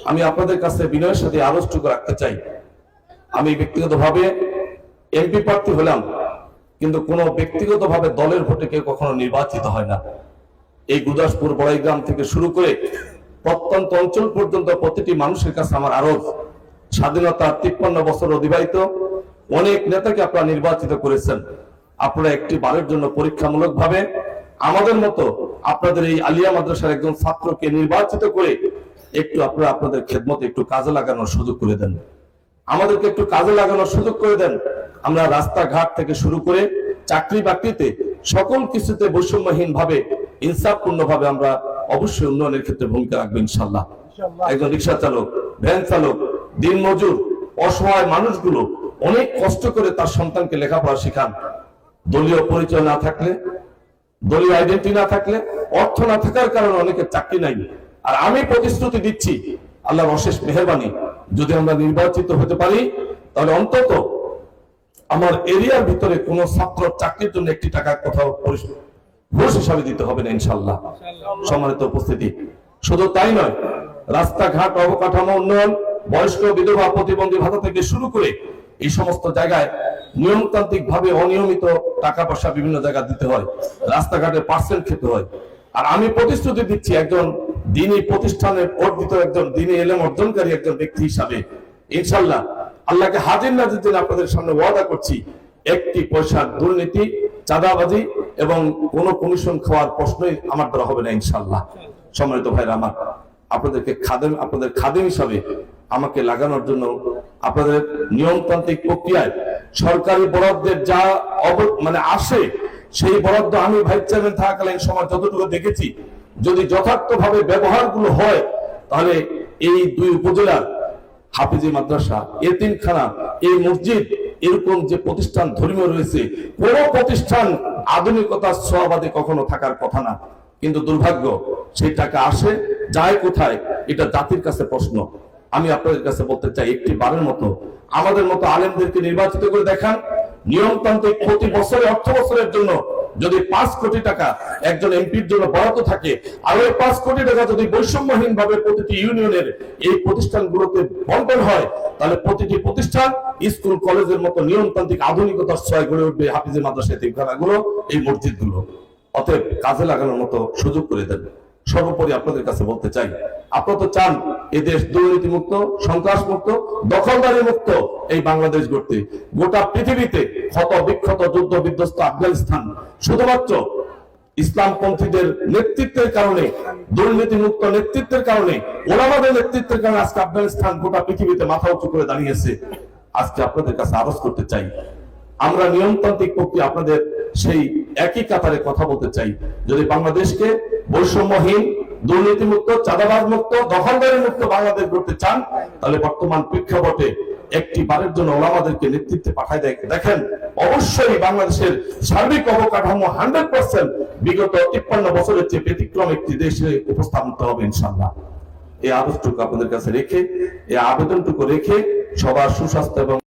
আমি আপনাদের কাছে বিনয়ের সাথে আলোচনা রাখতে চাই, আমি ব্যক্তিগতভাবে এমপি প্রার্থী হলাম, কিন্তু কোনো ব্যক্তিগতভাবে দলের ভোটে কেউ কখনো নির্বাচিত হয় না। এই গুরদাসপুর বড়াইগ্রাম থেকে শুরু করে প্রত্যন্ত অঞ্চল পর্যন্ত প্রতিটি মানুষের কাছে আমার আরজ, স্বাধীনতা 53 বছর অতিবাহিত, অনেক নেতাকে আপনারা নির্বাচিত করেছেন। আপনারা একটি বারের জন্য পরীক্ষামূলক ভাবে আমাদের মতো আপনাদের এই আলিয়া মাদ্রাসার একজন ছাত্রকে নির্বাচিত করে একটু আপনারা আপনাদের খেদমতে একটু কাজে লাগানোর সুযোগ করে দেন, আমাদেরকে একটু কাজে লাগানোর সুযোগ করে দেন। আমরা রাস্তাঘাট থেকে শুরু করে চাকরি বাকরিতে সকল কিছুতে বৈষম্যহীন ভাবে, ইনসাফপূর্ণ ভাবে আমরা অবশ্যই উন্নয়নের ক্ষেত্রে ভূমিকা রাখবো ইনশাল্লাহ। একজন রিক্সা চালক, ভ্যান চালক, দিনমজুর, অসহায় মানুষগুলো অনেক কষ্ট করে তার সন্তানকে লেখাপড়া শেখান। দলীয় পরিচয় না থাকলে, দলীয় আইডেন্টি না থাকলে, অর্থ না থাকার কারণে অনেকের চাকরি নাই। আর আমি প্রতিশ্রুতি দিচ্ছি, আল্লাহর অশেষ মেহেরবানি, যদি আমরা নির্বাচিত হতে পারি তাহলে অন্তত আমার এরিয়ার ভিতরে কোন ছাত্র চাকরির জন্য 1 টাকা কোথাও ঘুষ হিসাবে দিতে হবে না ইনশাল্লাহ। সম্মানিত উপস্থিতি, শুধু তাই নয়, রাস্তাঘাট, অবকাঠামো উন্নয়ন, বয়স্ক, বিধবা, প্রতিবন্ধী ভাতা থেকে শুরু করে এই সমস্ত জায়গায় নিয়মতান্ত্রিক ভাবে অনিয়মিত টাকা পয়সা বিভিন্ন জায়গায় দিতে হয়, রাস্তাঘাটে পার্সেন্ট খেতে হয়। আর আমি প্রতিশ্রুতি দিচ্ছি, একজন দিনী প্রতিষ্ঠানের অর্জিত একজন দিনী এলেম অর্জনকারী একজন ব্যক্তি হিসাবে ইনশাল্লাহ আল্লাহকে হাজির নাজির দিন আপনাদের সামনে ওয়াদা করছি, 1 পয়সার দুর্নীতি, চাঁদাবাজি এবং কোন কমিশন খাওয়ার প্রশ্নই আমার দ্বারা হবে না ইনশাল্লাহ। সম্মানিত ভাইরা আমার, আপনাদের খাদেম হিসাবে আমাকে লাগানোর জন্য আপনাদের নিয়মতান্ত্রিক প্রক্রিয়ায় সরকারি বরাদ্দের যা আসে, সেই বরাদ্দ আমি ভাইস চেয়ারম্যান থাকাকালীন সময় যতটুকু দেখেছি, যদি যথার্থভাবে ব্যবহারগুলো হয় তাহলে এই 2 উপজেলার হাফিজি মাদ্রাসা, এতিমখানা, এই মসজিদ, এরকম যে প্রতিষ্ঠান ধর্মীয় রয়েছে, কোন প্রতিষ্ঠান আধুনিকতার ছোঁয়াবাদে কখনো থাকার কথা না। কিন্তু দুর্ভাগ্য, সেই টাকা আসে যায় কোথায়, এটা জাতির কাছে প্রশ্ন। আমি আপনাদের কাছে বলতে চাই, একটি বারের মতো আমাদের মতো আলেমদেরকে নির্বাচিত করে দেখান। নিয়মতান্ত্রিক প্রতি বছরে, অর্থ বছরের জন্য যদি 5 কোটি টাকা একজন এমপির জন্য বরাদ্দ থাকে, আর ওই 5 কোটি টাকা যদি বৈষম্যহীন ভাবে প্রতিটি ইউনিয়নের এই প্রতিষ্ঠানগুলোতে বন্টন হয়, তাহলে প্রতিটি প্রতিষ্ঠান স্কুল কলেজের মতো নিয়মতান্ত্রিক আধুনিকতার ছোঁয়ায় গড়ে উঠবে হাফিজি মাদ্রাসা, এতিমখানাগুলো, এই মসজিদগুলো। অতএব কাজে লাগানোর মতো সুযোগ করে দেন। সর্বোপরি আপনাদের কাছে বলতে চাই, আপনারা তো চান এই দেশ দুর্নীতি মুক্ত, সন্ত্রাস মুক্ত, দখলদারি মুক্ত এই বাংলাদেশ গড়তে। গোটা পৃথিবীতে ক্ষত বিক্ষত যুদ্ধ বিধ্বস্ত আফগানিস্তান শুধুমাত্র ইসলামপন্থীদের নেতৃত্বের কারণে, দুর্নীতি মুক্ত নেতৃত্বের কারণে, ওলামাদের নেতৃত্বের কারণে আজকে আফগানিস্তান গোটা পৃথিবীতে মাথা উঁচু করে দাঁড়িয়েছে। আজকে আপনাদের কাছে আরজ করতে চাই, আমরা নিয়মতান্ত্রিক প্রক্রিয়া আপনাদের সেই একই কাতারে কথা বলতে চাই। যদি বাংলাদেশকে বৈষম্যহীন, দুর্নীতিমুক্ত, চাঁদাবাজ মুক্ত, দখলদারি মুক্ত বাংলাদেশ করতে চান, তাহলে বর্তমান প্রেক্ষাপটে 1 বারের জন্য ওলামাদেরকে নেতৃত্বে পাঠায় দেখেন, অবশ্যই বাংলাদেশের সার্বিক অবকাঠামো 100% বিগত 53 বছরের চেয়ে ব্যতিক্রম একটি দেশে উপস্থাপন হবে ইনশাআল্লাহ। এই আদেশটুকু আপনাদের কাছে রেখে, এই আবেদনটুকু রেখে সবার সুস্বাস্থ্য এবং